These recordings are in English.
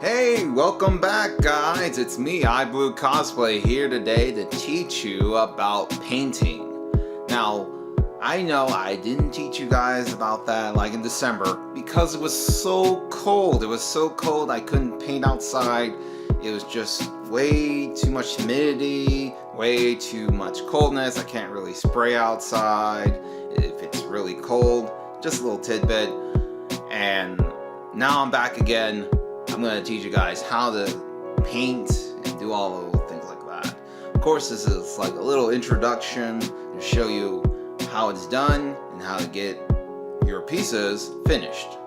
Hey, welcome back guys, it's me, IBlue Cosplay, here today to teach you about painting. Now, I know I didn't teach you guys about that like in December because it was so cold. It was so cold I couldn't paint outside. It was just way too much humidity, way too much coldness. I can't really spray outside if it's really cold. Just a little tidbit. And now I'm back again. I'm going to teach you guys how to paint and do all the little things like that. Of course, this is like a little introduction to show you how it's done and how to get your pieces finished.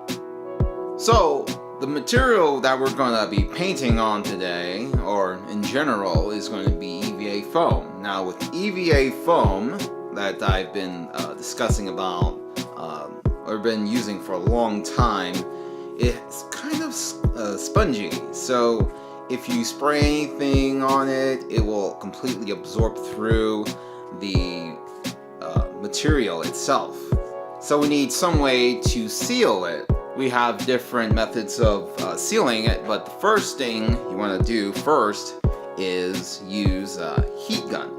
So, the material that we're going to be painting on today, or in general, is going to be EVA Foam. Now, with EVA Foam that I've been discussing about, or been using for a long time, it's kind of spongy, so if you spray anything on it, it will completely absorb through the material itself. So we need some way to seal it. We have different methods of sealing it, but the first thing you want to do first is use a heat gun.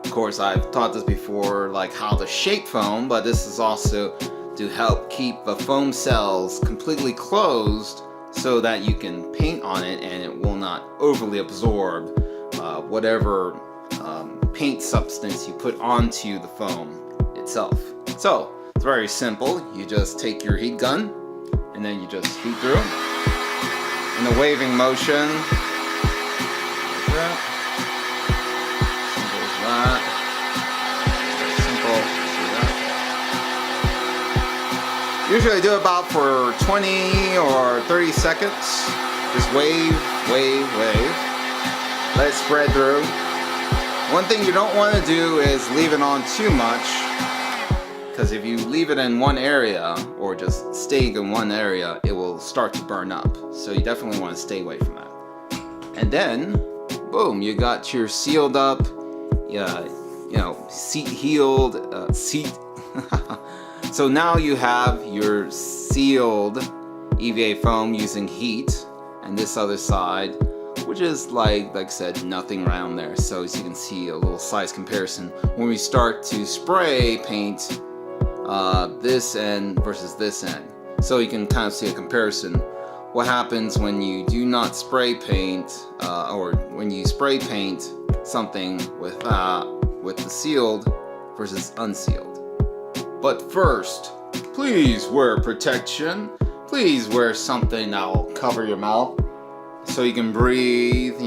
Of course, I've taught this before, like how to shape foam, but this is also to help keep the foam cells completely closed so that you can paint on it and it will not overly absorb whatever paint substance you put onto the foam itself. So it's very simple. You just take your heat gun and then you just heat through in a waving motion like that. Simple as that. Usually do about for 20 or 30 seconds. Just wave, wave, wave. Let it spread through. One thing you don't want to do is leave it on too much, because if you leave it in one area or just stay in one area, it will start to burn up. So you definitely want to stay away from that. And then, boom, you got your sealed up, seat healed, seat. So now you have your sealed EVA foam using heat, and this other side, which is like I said, nothing around there. So as you can see, a little size comparison. When we start to spray paint this end versus this end, so you can kind of see a comparison. What happens when you do not spray paint, or when you spray paint something with the sealed versus unsealed. But first, please wear protection. Please wear something that will cover your mouth so you can breathe.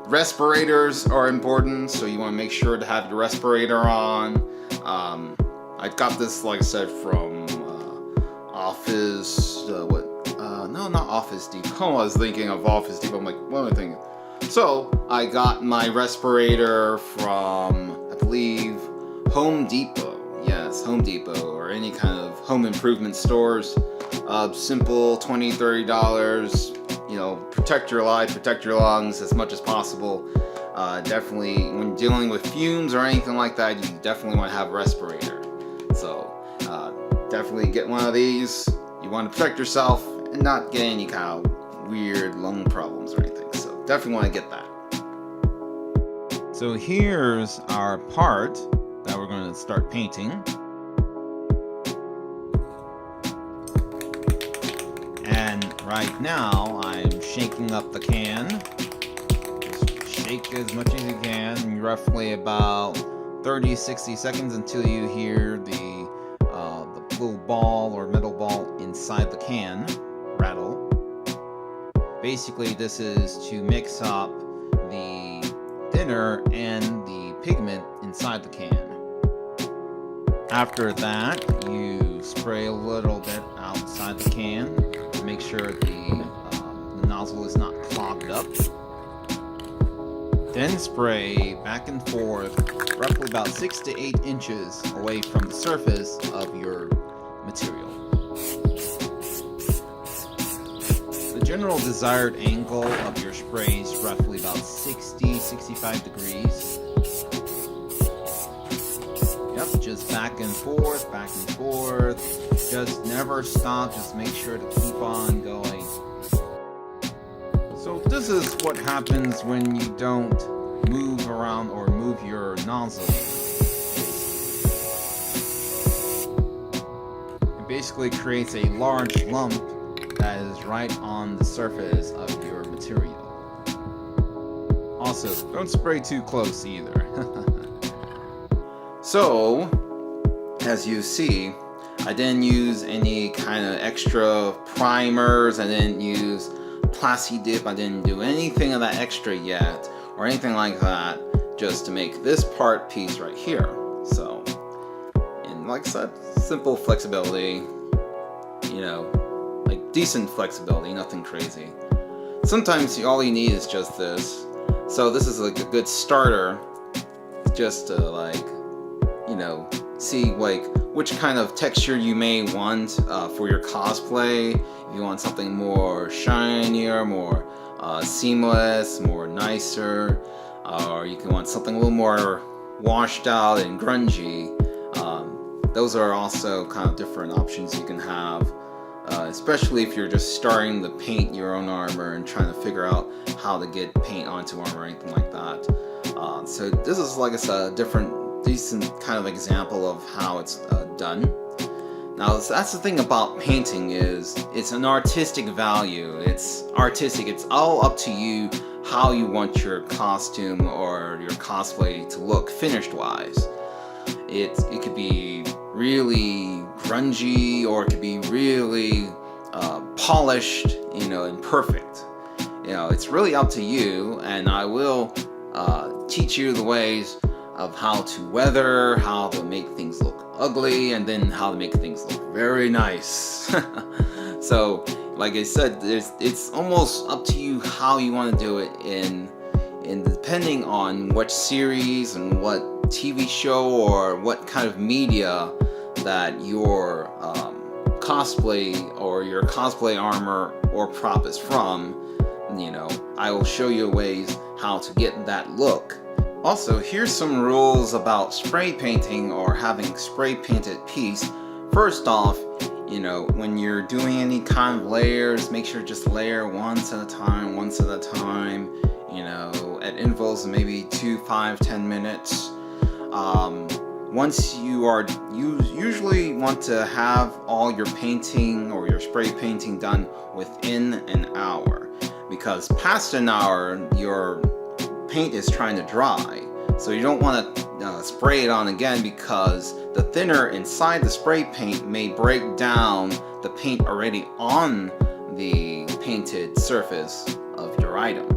Respirators are important, so you want to make sure to have your respirator on. I got this, like I said, from Office, no, not Office Depot. I was thinking of Office Depot. I'm like, what am I thinking? So, I got my respirator from, I believe, Home Depot. Yes, Home Depot or any kind of home improvement stores. Simple, $20, $30. Protect your life, protect your lungs as much as possible. Definitely, when dealing with fumes or anything like that, you definitely want to have a respirator. So, definitely get one of these. You want to protect yourself and not get any kind of weird lung problems or anything. So, definitely want to get that. So here's our part that we're going to start painting. And right now I'm shaking up the can. Just shake as much as you can, roughly about 30-60 seconds until you hear the little ball or metal ball inside the can rattle. Basically this is to mix up the thinner and the pigment inside the can. After that, you spray a little bit outside the can to make sure the nozzle is not clogged up. Then spray back and forth, roughly about 6 to 8 inches away from the surface of your material. The general desired angle of your spray is roughly about 60-65 degrees. Yep, just back and forth, just never stop, just make sure to keep on going. So this is what happens when you don't move around or move your nozzle. It basically creates a large lump that is right on the surface of your material. Also, don't spray too close either. So, as you see, I didn't use any kind of extra primers, I didn't use Plasti Dip, I didn't do anything of that extra yet, or anything like that, just to make this part piece right here. So, and like I said, simple flexibility, you know, like decent flexibility, nothing crazy. Sometimes all you need is just this. So this is like a good starter, just to like, you know, see like which kind of texture you may want for your cosplay. If you want something more shinier, more seamless, more nicer, or you can want something a little more washed out and grungy. Those are also kind of different options you can have, especially if you're just starting to paint your own armor and trying to figure out how to get paint onto armor or anything like that. So this is, like I said, a decent kind of example of how it's done. Now that's the thing about painting, is it's an artistic value. It's artistic. It's all up to you how you want your costume or your cosplay to look finished wise. It could be really grungy, or it could be really polished, you know, and perfect. You know, it's really up to you, and I will teach you the ways of how to weather, how to make things look ugly, and then how to make things look very nice. So, like I said, it's almost up to you how you want to do it, in depending on what series and what TV show or what kind of media that your cosplay or your cosplay armor or prop is from. You know, I will show you ways how to get that look. Also, here's some rules about spray painting or having spray painted piece. First off, you know, when you're doing any kind of layers, make sure just layer once at a time, you know, at intervals of maybe 2, 5, 10 minutes. Once you usually want to have all your painting or your spray painting done within an hour, because past an hour, your paint is trying to dry, so you don't want to spray it on again, because the thinner inside the spray paint may break down the paint already on the painted surface of your item.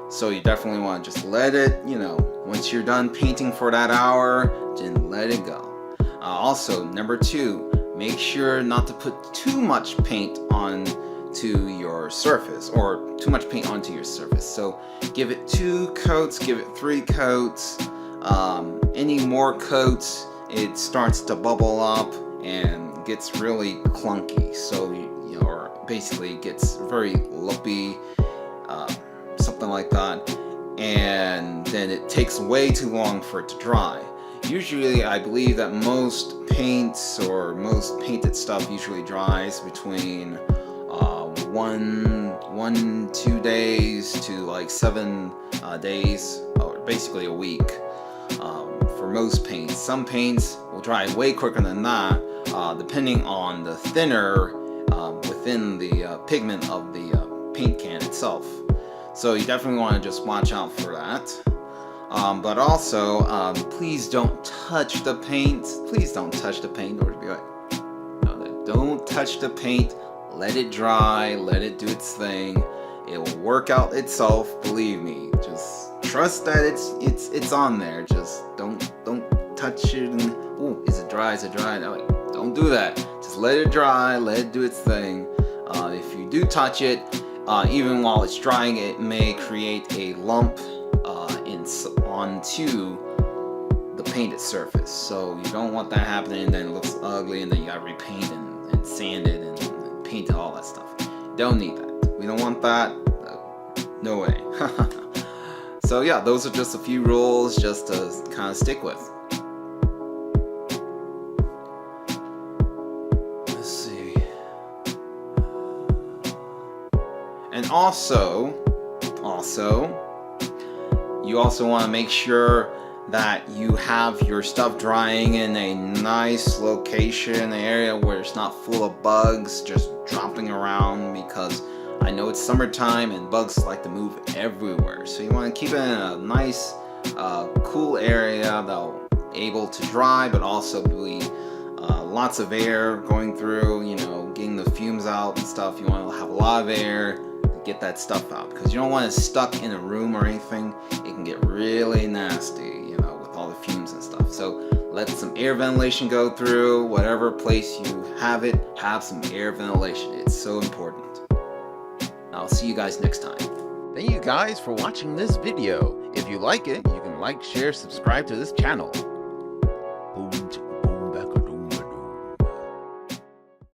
So you definitely want to just let it, you know, once you're done painting for that hour, then let it go. Also, number 2, make sure not to put too much paint onto your surface, or too much paint onto your surface. So give it 2 coats, give it 3 coats. Any more coats, it starts to bubble up and gets really clunky. So you know, or basically gets very lumpy, something like that. And then it takes way too long for it to dry. Usually, I believe that most paints or most painted stuff usually dries between 1-2 days to like 7 days, or basically a week. For most paints. Some paints will dry way quicker than that, depending on the thinner within the pigment of the paint can itself. So you definitely want to just watch out for that. But also, please don't touch the paint. Please don't touch the paint, or be like, no, don't touch the paint. Let it dry. Let it do its thing. It will work out itself. Believe me. Just trust that it's on there. Just don't touch it. And oh, is it dry? Is it dry? No, don't do that. Just let it dry. Let it do its thing. If you do touch it, even while it's drying, it may create a lump onto the painted surface. So you don't want that happening, and then it looks ugly, and then you gotta repaint and sand it and paint it, all that stuff. Don't need that. We don't want that. No way. So yeah, those are just a few rules just to kind of stick with. Let's see. And also, you also want to make sure that you have your stuff drying in a nice location, an area where it's not full of bugs just dropping around, because I know it's summertime and bugs like to move everywhere. So you want to keep it in a nice, cool area that'll able to dry, but also be lots of air going through, you know, getting the fumes out and stuff. You want to have a lot of air to get that stuff out, because you don't want it stuck in a room or anything. It can get really nasty, you know, with all the fumes and stuff. So let some air ventilation go through. Whatever place you have it, have some air ventilation. It's so important. I'll see you guys next time. Thank you guys for watching this video. If you like it, you can like, share, subscribe to this channel. Boom.